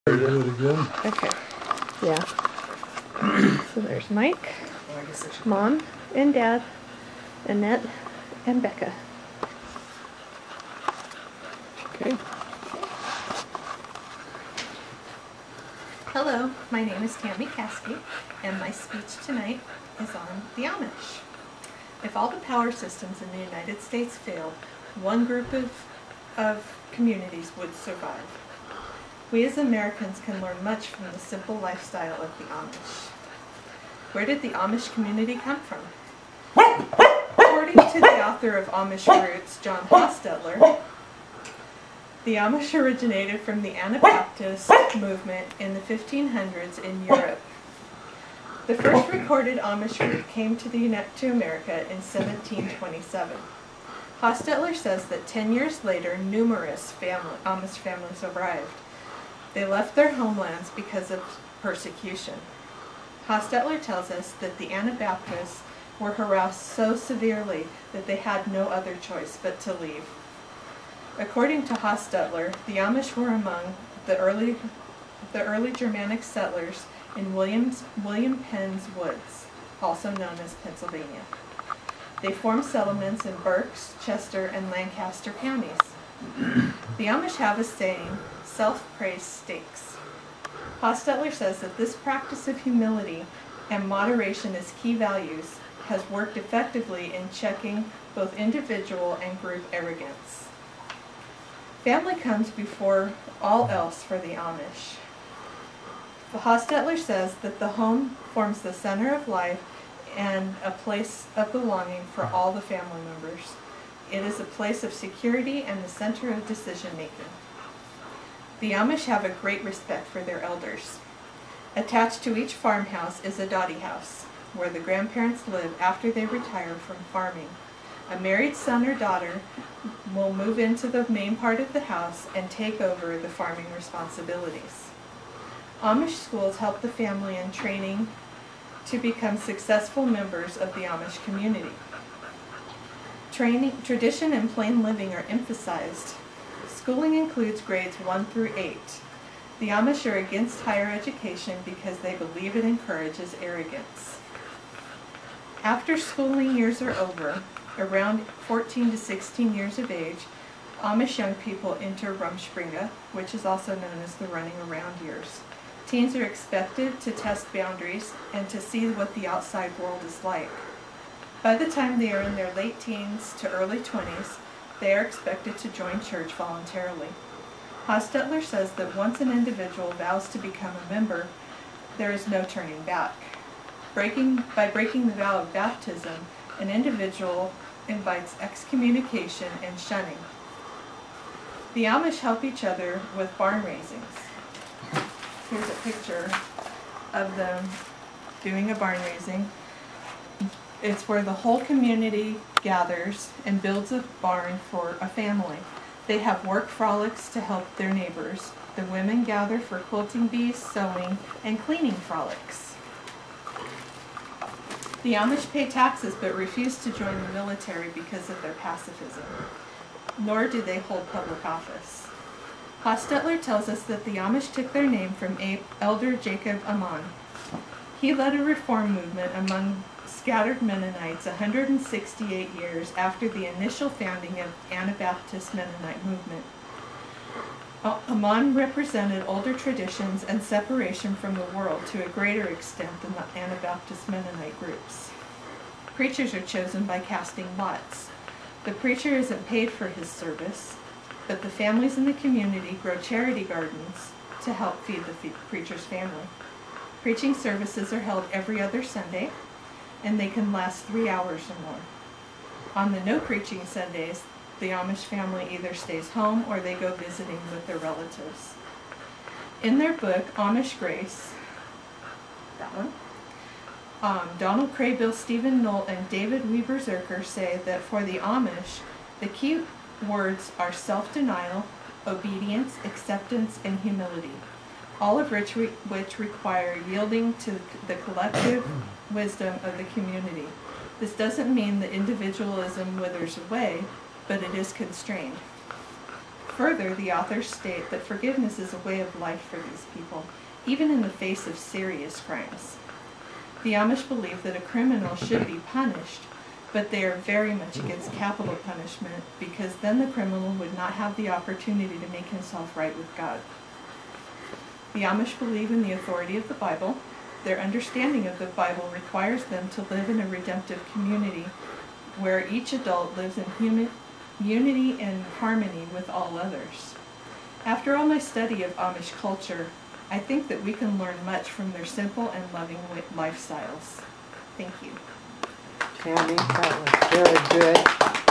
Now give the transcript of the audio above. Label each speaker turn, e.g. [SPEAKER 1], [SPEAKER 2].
[SPEAKER 1] Do it again.
[SPEAKER 2] Okay. Yeah. So there's Mike, Mom and Dad, Annette, and Becca.
[SPEAKER 1] Okay.
[SPEAKER 2] Hello, my name is Tami and my speech tonight is on the Amish. If all the power systems in the United States failed, one group of communities would survive. We as Americans can learn much from the simple lifestyle of the Amish. Where did the Amish community come from? According to the author of Amish Roots, John Hostetler, the Amish originated from the Anabaptist movement in the 1500s in Europe. The first recorded Amish group came to America in 1727. Hostetler says that 10 years later, numerous Amish families arrived. They left their homelands because of persecution. Hostetler tells us that the Anabaptists were harassed so severely that they had no other choice but to leave. According to Hostetler, the Amish were among the early Germanic settlers in William Penn's Woods, also known as Pennsylvania. They formed settlements in Berks, Chester, and Lancaster counties. The Amish have a saying, self-praise stinks. Hostetler says that this practice of humility and moderation as key values has worked effectively in checking both individual and group arrogance. Family comes before all else for the Amish. Hostetler says that the home forms the center of life and a place of belonging for all the family members. It is a place of security and the center of decision-making. The Amish have a great respect for their elders. Attached to each farmhouse is a dotty house, where the grandparents live after they retire from farming. A married son or daughter will move into the main part of the house and take over the farming responsibilities. Amish schools help the family in training to become successful members of the Amish community. Tradition and plain living are emphasized. Schooling includes grades 1 through 8. The Amish are against higher education because they believe it encourages arrogance. After schooling years are over, around 14 to 16 years of age, Amish young people enter Rumspringa, which is also known as the running around years. Teens are expected to test boundaries and to see what the outside world is like. By the time they are in their late teens to early 20s, they are expected to join church voluntarily. Hostetler says that once an individual vows to become a member, there is no turning back. By breaking the vow of baptism, an individual invites excommunication and shunning. The Amish help each other with barn raisings. Here's a picture of them doing a barn raising. It's where the whole community gathers and builds a barn for a family. They have work frolics to help their neighbors. The women gather for quilting bees, sewing, and cleaning frolics. The Amish pay taxes but refuse to join the military because of their pacifism, nor do they hold public office. Hostetler tells us that the Amish took their name from Elder Jacob Amon. He led a reform movement among scattered Mennonites 168 years after the initial founding of the Anabaptist Mennonite movement. Amon represented older traditions and separation from the world to a greater extent than the Anabaptist Mennonite groups. Preachers are chosen by casting lots. The preacher isn't paid for his service, but the families in the community grow charity gardens to help feed the preacher's family. Preaching services are held every other Sunday, and they can last 3 hours or more. On the no-preaching Sundays, the Amish family either stays home or they go visiting with their relatives. In their book, Amish Grace, that one, Donald Craybill, Stephen Knoll, and David Weber Zerker say that for the Amish, the key words are self-denial, obedience, acceptance, and humility, all of which require yielding to the collective wisdom of the community. This doesn't mean that individualism withers away, but it is constrained. Further, the authors state that forgiveness is a way of life for these people, even in the face of serious crimes. The Amish believe that a criminal should be punished, but they are very much against capital punishment because then the criminal would not have the opportunity to make himself right with God. The Amish believe in the authority of the Bible. Their understanding of the Bible requires them to live in a redemptive community where each adult lives in unity and harmony with all others. After all my study of Amish culture, I think that we can learn much from their simple and loving lifestyles. Thank you.
[SPEAKER 3] Tami, that was very good.